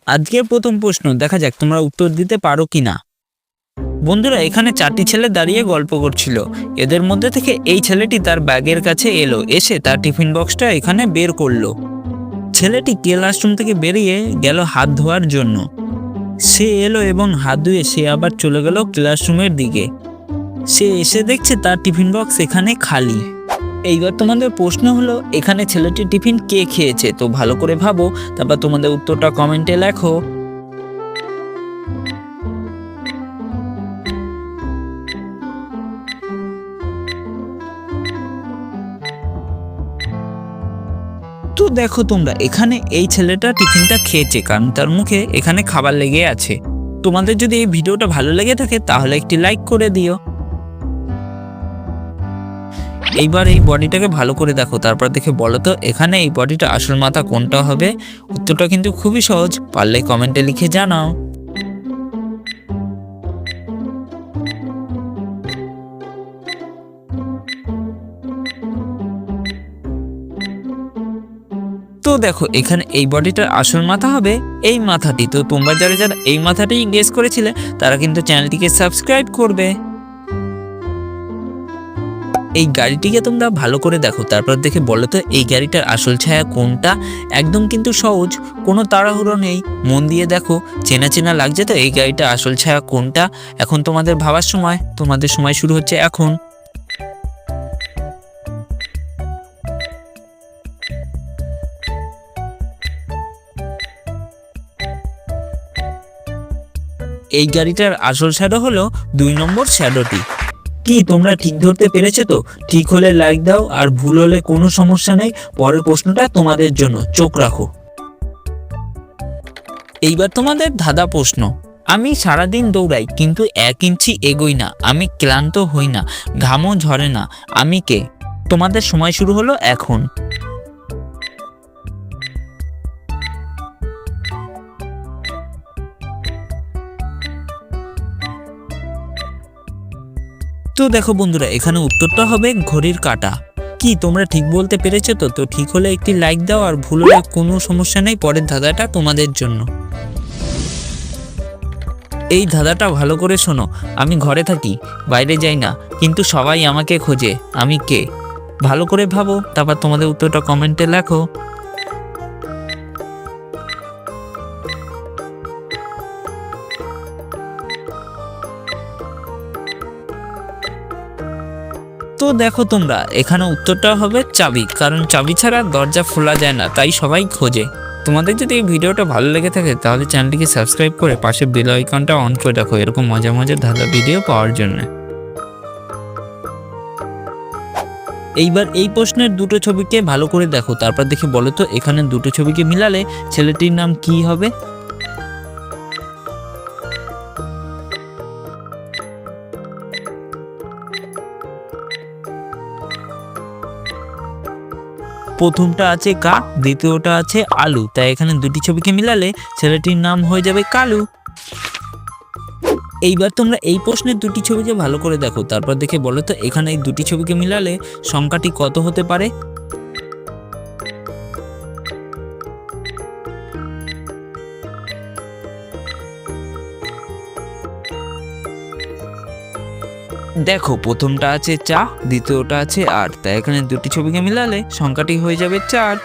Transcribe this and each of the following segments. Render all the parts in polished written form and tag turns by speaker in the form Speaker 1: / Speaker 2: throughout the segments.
Speaker 1: আজকের প্রথম প্রশ্ন, দেখা যাক তোমরা উত্তর দিতে পারো কিনা। বন্ধুরা, এখানে 4টি ছেলে দাঁড়িয়ে গল্প করছিল। এদের মধ্যে থেকে এই ছেলেটি তার ব্যাগের কাছে এলো, এসে তার টিফিন বক্সটা এখানে বের করলো। ছেলেটি ক্লাসরুম থেকে বেরিয়ে গেল হাত ধোয়ার জন্য। সে এলো এবং হাত ধুয়ে সে আবার চলে গেল ক্লাসরুমের দিকে। সে এসে দেখছে তার টিফিন বক্স এখানে খালি। এইবার তোমাদের প্রশ্ন হলো, এখানে ছেলেটির টিফিন কে খেয়েছে? তো ভালো করে ভাবো, তারপর তোমাদের উত্তরটা কমেন্টে লেখো। তো দেখো তোমরা, এখানে এই ছেলেটা টিফিনটা খেয়েছে, কারণ তার মুখে এখানে খাবার লেগে আছে। তোমাদের যদি এই ভিডিওটা ভালো লেগে থাকে তাহলে একটি লাইক করে দিও। এইবার এই বডিটাকে ভালো করে দেখো, তারপর দেখে বলো তো এখানে এই বডিটা আসল মাথা কোনটা হবে? উত্তরটা কিন্তু খুবই সহজ, পারলে কমেন্টে লিখে জানাও। তো দেখো, এখানে এই বডিটার আসল মাথা হবে এই মাথাটি। তো তোমরা যারা যারা এই মাথাটি গেস করেছিলে তারা কিন্তু চ্যানেলটিকে সাবস্ক্রাইব করবে। এই গাড়িটিকে তোমরা ভালো করে দেখো, তারপর দেখে বলো তো এই গাড়িটার আসল ছায়া কোনটা? একদম কিন্তু সহজ, কোনো তাড়াহুড়ো নেই, মন দিয়ে দেখো। চেনা চেনা লাগছে তো এই গাড়িটার আসল ছায়া কোনটা? এখন তোমাদের ভাবার সময়, তোমাদের সময় শুরু হচ্ছে এখন। এই গাড়িটার আসল শ্যাডো হলো 2 নম্বর শ্যাডোটি। কি তোমরা ঠিক ধরতে পেরেছো? তো ঠিক হলে লাইক দাও, আর ভুল হলে কোনো সমস্যা নেই। পরের প্রশ্নটা তোমাদের জন্য, চোখ রাখো। এইবার তোমাদের ধাঁধা প্রশ্ন। আমি সারাদিন দৌড়াই কিন্তু 1 ইঞ্চি এগোই না, আমি ক্লান্ত হই না, ঘামও ঝরে না, আমি কে? তোমাদের সময় শুরু হলো এখন। তো দেখো বন্ধুরা, এখানে উত্তরটা হবে ঘড়ির কাঁটা। কি তোমরা ঠিক বলতে পেরেছো? তো ঠিক হলে একটি লাইক দাও, আর ভুল হলে কোনো সমস্যা নেই। পরের ধাঁধাটা তোমাদের জন্য। এই ধাঁধাটা ভালো করে শোনো। আমি ঘরে থাকি, বাইরে যাই না, কিন্তু সবাই আমাকে খোঁজে, আমি কে? ভালো করে ভাবো, তারপর তোমাদের উত্তরটা কমেন্টে লেখো। তো দেখো তোমরা, এখানে উত্তরটা হবে চাবি, কারণ চাবি ছাড়া দরজা খোলা যায় না, তাই সবাই খোঁজে। তোমাদের যদি এই ভিডিওটা ভালো লেগে থাকে তাহলে চ্যানেলটিকে সাবস্ক্রাইব করে পাশে বেল আইকনটা অন করে রাখো, এরকম মজার মজার ধাঁধা ভিডিও পাওয়ার জন্য। এইবার এই প্রশ্নের দুটো ছবিকে ভালো করে দেখো, তারপর দেখে বলো তো এখানে দুটো ছবিকে মিলালে ছেলেটির নাম কি হবে? প্রথমটা আছে কাক, দ্বিতীয়টা আছে আলু, তাই এখানে দুটি ছবিকে মিলালে ছেলেটির নাম হয়ে যাবে কালু। এইবার তোমরা এই প্রশ্নের দুটি ছবিকে ভালো করে দেখো, তারপর দেখে বলো তো এখানে এই দুটি ছবিকে মিলালে সংখ্যাটি কত হতে পারে? দেখো, প্রথমটা আছে চা, দ্বিতীয়টা আছে 8, তাই এখানে দুটি ছবিকে মিলালে সংখ্যাটি হয়ে যাবে 4।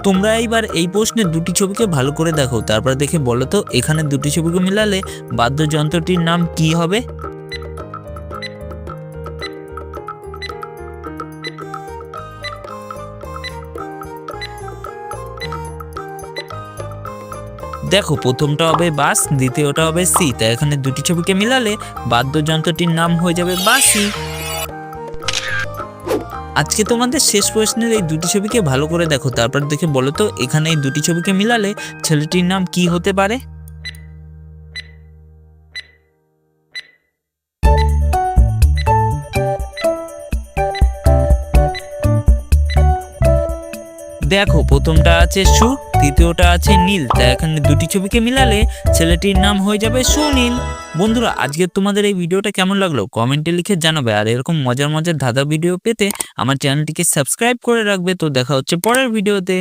Speaker 1: তোমরা এইবার এই প্রশ্নের দুটি ছবিকে ভালো করে দেখো, তারপর দেখে বলো তো এখানে দুটি ছবিকে মিলালে বাদ্যযন্ত্রটির নাম কি হবে? দেখো, প্রথমটা হবে বাস, দ্বিতীয়টা হবে সি, তাই এখানে দুটি ছবিকে মিলালে বাদ্যযন্ত্রটির নাম হয়ে যাবে বাঁশি। আজকে তোমাদের শেষ প্রশ্নের এই দুটি ছবিকে ভালো করে দেখো, তারপর দেখে বলো তো এখানে এই দুটি ছবিকে মিলালে ছেলেটির নাম কি হতে পারে? দেখো, প্রথমটা আছে সু, দ্বিতীয়টা আছে নীল, তাই এখানে দুটি ছবিকে মিলালে ছেলেটির নাম হয়ে যাবে সুনীল। বন্ধুরা, আজকে তোমাদের এই ভিডিওটা কেমন লাগলো কমেন্টে লিখে জানাবে, আর এরকম মজার মজার ধাঁধা ভিডিও পেতে আমার চ্যানেলটিকে সাবস্ক্রাইব করে রাখবে। তো দেখা হচ্ছে পরের ভিডিওতে।